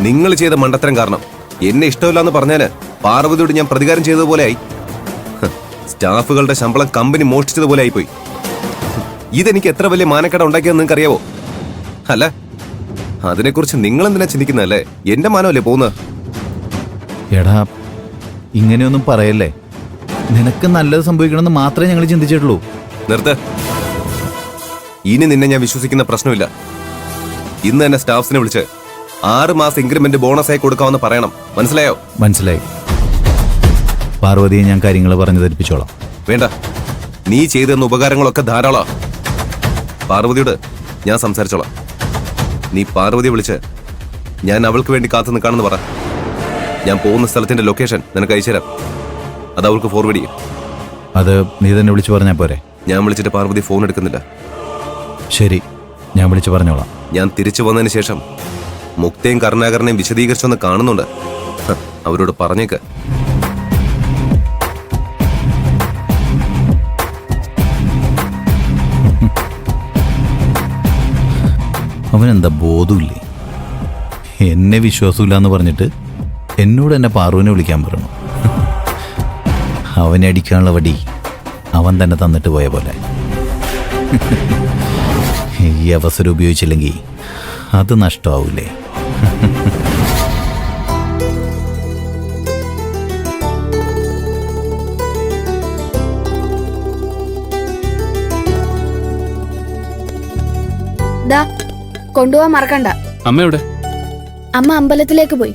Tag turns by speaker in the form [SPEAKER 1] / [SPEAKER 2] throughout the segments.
[SPEAKER 1] നിങ്ങൾ ചെയ്ത മണ്ടത്തരം കാരണം എന്നെ ഇഷ്ടമില്ലാന്ന് പറഞ്ഞാല് പാർവതിയോട് ഞാൻ പ്രതികാരം ചെയ്തതുപോലെ ആയി. സ്റ്റാഫുകളുടെ ശമ്പളം കമ്പനി മോഷ്ടിച്ചതുപോലെ ആയിപ്പോയി. ഇതെനിക്ക് എത്ര വലിയ മാനക്കേട ഉണ്ടാക്കിയെന്ന് നിങ്ങൾക്ക് അറിയാവോ? അല്ല, അതിനെക്കുറിച്ച് നിങ്ങൾ എന്തിനാ ചിന്തിക്കുന്നല്ലേ? എന്റെ മാനമല്ലേ പോകുന്നത്?
[SPEAKER 2] എടാ, ഇങ്ങനെയൊന്നും പറയല്ലേ. നിനക്ക് നല്ലത് സംഭവിക്കണമെന്ന് മാത്രമേ ഞങ്ങൾ ചിന്തിച്ചിട്ടുള്ളൂ.
[SPEAKER 1] നിർത്ത്. ഇനി നിന്നെ ഞാൻ വിശ്വസിക്കുന്ന പ്രശ്നമില്ല. ഇന്ന് തന്നെ സ്റ്റാഫ്സിനെ വിളിച്ച് 6 മാസം ഇൻക്രിമെന്റ് ബോണസായി കൊടുക്കാമെന്ന് പറയണം. മനസ്സിലായോ?
[SPEAKER 2] മനസ്സിലായി. പാർവതിയെ ഞാൻ കാര്യങ്ങൾ പറഞ്ഞു ധരിപ്പിച്ചോളാം.
[SPEAKER 1] വേണ്ട, നീ ചെയ്തെന്ന ഉപകാരങ്ങളൊക്കെ ധാരാളം. പാർവതിയോട് ഞാൻ സംസാരിച്ചോളാം. നീ പാർവതിയെ വിളിച്ച് ഞാൻ അവൾക്ക് വേണ്ടി കാത്തു നിൽക്കാണെന്ന് പറ. ഞാൻ പോകുന്ന സ്ഥലത്തിന്റെ ലൊക്കേഷൻ നിനക്ക് അയച്ചുതരാം. അത് അവൾക്ക് ഫോർവേഡ് ചെയ്യും.
[SPEAKER 2] അത് നീ തന്നെ വിളിച്ചു പറഞ്ഞാൽ പോരെ?
[SPEAKER 1] ഞാൻ വിളിച്ചിട്ട് പാർവതി ഫോൺ എടുക്കുന്നില്ല.
[SPEAKER 2] ശരി, ഞാൻ വിളിച്ചു പറഞ്ഞോളാം.
[SPEAKER 1] ഞാൻ തിരിച്ചു വന്നതിന് ശേഷം മുക്തയും കരുണാകരനെയും വിശദീകരിച്ചൊന്ന് കാണുന്നുണ്ട്. അവരോട് പറഞ്ഞേക്ക്.
[SPEAKER 2] അവനെന്താ ബോധമില്ലേ? എന്നെ വിശ്വാസമില്ല എന്ന് പറഞ്ഞിട്ട് എന്നോട് എന്നെ പാറുവിനെ വിളിക്കാൻ പറഞ്ഞു. അവനെ അടിക്കാനുള്ള വടി അവൻ തന്നെ തന്നിട്ട് പോയ പോലെ. ഈ അവസരം ഉപയോഗിച്ചില്ലെങ്കിൽ അത് നഷ്ടമാവൂലേ?
[SPEAKER 3] കൊണ്ടുപോവാൻ മറക്കണ്ട.
[SPEAKER 4] അമ്മ എവിടെ?
[SPEAKER 3] അമ്മ അമ്പലത്തിലേക്ക് പോയി.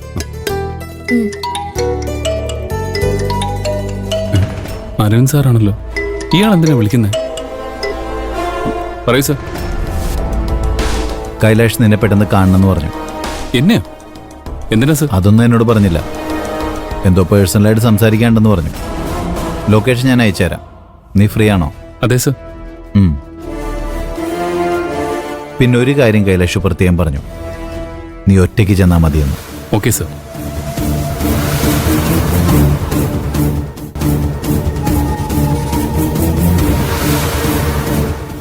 [SPEAKER 4] അരവിന്ദ് സാറാണല്ലോ. ഇയാൾ എന്തിനാ വിളിക്കുന്നത്? പറയൂ സാർ.
[SPEAKER 2] കൈലാഷ് നിന്നെ പെട്ടെന്ന് കാണണമെന്ന് പറഞ്ഞു.
[SPEAKER 4] എന്നെയോ? എന്തിനാ സാർ?
[SPEAKER 2] അതൊന്നും എന്നോട് പറഞ്ഞില്ല. എന്തോ പേഴ്സണലായിട്ട് സംസാരിക്കാണ്ടെന്ന് പറഞ്ഞു. ലൊക്കേഷൻ ഞാൻ അയച്ചുതരാം. നീ ഫ്രീ ആണോ?
[SPEAKER 4] അതെ സാർ.
[SPEAKER 2] പിന്നെ ഒരു കാര്യം കൈലാഷ് പ്രത്യേകം പറഞ്ഞു. നീ ഒറ്റയ്ക്ക് ചെന്നാൽ മതിയെന്ന്.
[SPEAKER 4] Okay sir.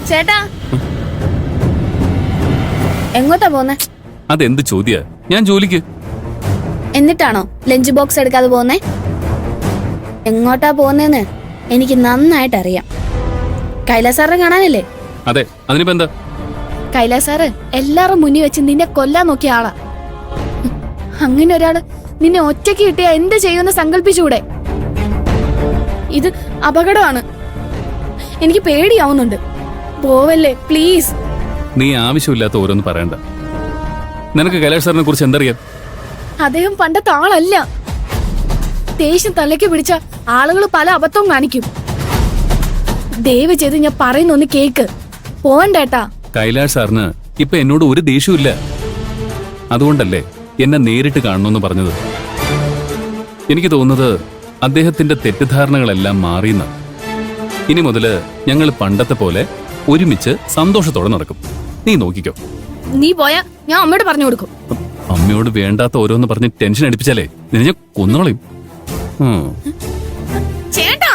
[SPEAKER 3] ചേട്ടാ, എങ്ങോട്ടാ പോന്നെ?
[SPEAKER 4] അതെന്ത് ചോദ്യാ? ഞാൻ ജോലിക്ക്.
[SPEAKER 3] എന്നിട്ടാണോ ലഞ്ച് ബോക്സ് എടുക്കാതെ പോന്നേ? എങ്ങോട്ടാ പോന്നേന്ന് എനിക്ക് നന്നായിട്ട് അറിയാം. കൈലാസ് സാറിനെ കാണാനല്ലേ?
[SPEAKER 4] അതെ, അതിനിപ്പോ എന്താ?
[SPEAKER 3] കൈലാസ് സാറ് എല്ലാരും മുന്നിൽ വെച്ച് നിന്നെ കൊല്ലാൻ നോക്കിയ ആളാ. അങ്ങനെ ഒരാള് നിന്നെ ഒറ്റയ്ക്ക് കിട്ടിയാ എന്ത് ചെയ്യുമെന്ന് സങ്കല്പിച്ചുകൂടെ? ഇത് അപകടമാണ്. എനിക്ക് പേടിയാവുന്നുണ്ട്. പോവല്ലേ പ്ലീസ്.
[SPEAKER 4] നീ ആവശ്യമില്ലാത്ത ഓരോന്ന് പറയണ്ട. നിനക്ക് കൈലാഷ് സാറിനെ കുറിച്ച് എന്തറിയാം?
[SPEAKER 3] അദ്ദേഹം പണ്ടത്തെ ആളല്ല. ദേഷ്യം തലയ്ക്ക് പിടിച്ച ആളുകൾ പല അബദ്ധവും കാണിക്കും. ദയവ് ചെയ്ത് ഞാൻ പറയുന്നൊന്ന് കേക്ക്. പോവണ്ടേട്ടാ.
[SPEAKER 4] കൈലാഷ് സാറിന് ഇപ്പൊ എന്നോട് ഒരു ദേഷ്യമില്ല. അതുകൊണ്ടല്ലേ എന്നെ നേരിട്ട് കാണണമെന്ന് പറഞ്ഞത്. എനിക്ക് തോന്നുന്നത് അദ്ദേഹത്തിന്റെ തെറ്റിദ്ധാരണകളെല്ലാം മാറിയെന്ന്. ഇനി മുതല് ഞങ്ങൾ പണ്ടത്തെ പോലെ ഒരുമിച്ച് സന്തോഷത്തോടെ നടക്കും. നീ നോക്കിക്കോ.
[SPEAKER 3] നീ പോയാ ഞാൻ അമ്മയോട് പറഞ്ഞു കൊടുക്കും.
[SPEAKER 4] അമ്മയോട് വേണ്ടാത്ത ഓരോന്ന് പറഞ്ഞ് ടെൻഷൻ അടിപ്പിച്ചാലേ നിന്നെ ഞാൻ കൊന്നുകളയും.
[SPEAKER 3] ചേട്ടാ,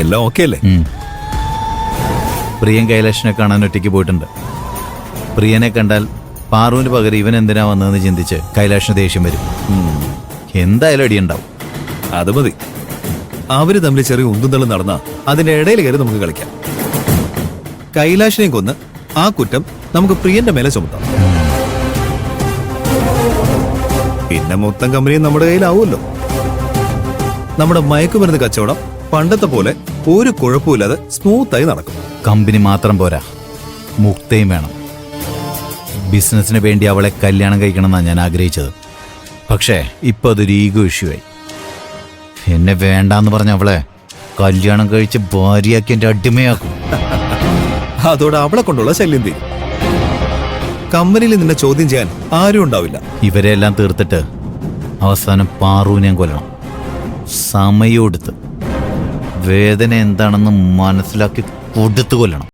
[SPEAKER 1] എല്ലാം ഓക്കെ അല്ലേ?
[SPEAKER 2] പ്രിയൻ കൈലാഷിനെ കാണാൻ ഒറ്റയ്ക്ക് പോയിട്ടുണ്ട്. പ്രിയനെ കണ്ടാൽ പാറുവിന് പകരം ഇവൻ എന്തിനാ വന്നതെന്ന് ചിന്തിച്ച് കൈലാഷിന് ദേഷ്യം വരും. എന്തായാലും അടിയുണ്ടാവും.
[SPEAKER 1] അത് മതി. അവര് തമ്മിൽ ചെറിയ ഉന്തുന്തള്ളും നടന്നാ അതിന്റെ ഇടയിൽ കയറി നമുക്ക് കളിക്കാം. കൈലാഷിനെ കൊന്ന് ആ കുറ്റം നമുക്ക് പ്രിയന്റെ മേലെ ചുമത്താം. പിന്നെ മൊത്തം കമ്പനിയും നമ്മുടെ കയ്യിലാവുമല്ലോ. നമ്മുടെ മയക്കുമരുന്ന് കച്ചവടം പണ്ടത്തെ പോലെ ഒരു കുഴപ്പമില്ലാതെ സ്മൂത്തായി നടക്കും.
[SPEAKER 2] കമ്പനി മാത്രം പോരാ, മുക്തയും വേണം. ബിസിനസിന് വേണ്ടി അവളെ കല്യാണം കഴിക്കണമെന്നാണ് ഞാൻ ആഗ്രഹിച്ചത്. പക്ഷേ ഇപ്പൊ അതൊരു ഈഗോ ഇഷ്യൂ ആയി. എന്നെ വേണ്ടാന്ന് പറഞ്ഞ അവളെ കല്യാണം കഴിച്ച് ഭാര്യയാക്കി എന്റെ അടിമയാക്കും.
[SPEAKER 1] അതോടെ അവളെ കൊണ്ടുള്ള ശല്യം തീരും. കമ്പനിയിൽ നിന്നെ ചോദ്യം ചെയ്യാൻ ആരും ഉണ്ടാവില്ല.
[SPEAKER 2] ഇവരെല്ലാം തീർത്തിട്ട് അവസാനം പാറുവിനെ കൊല്ലണം. സമയം എടുത്ത്. വേദന എന്താണെന്ന് മനസ്സിലാക്കി കൊടുത്തു കൊല്ലണം.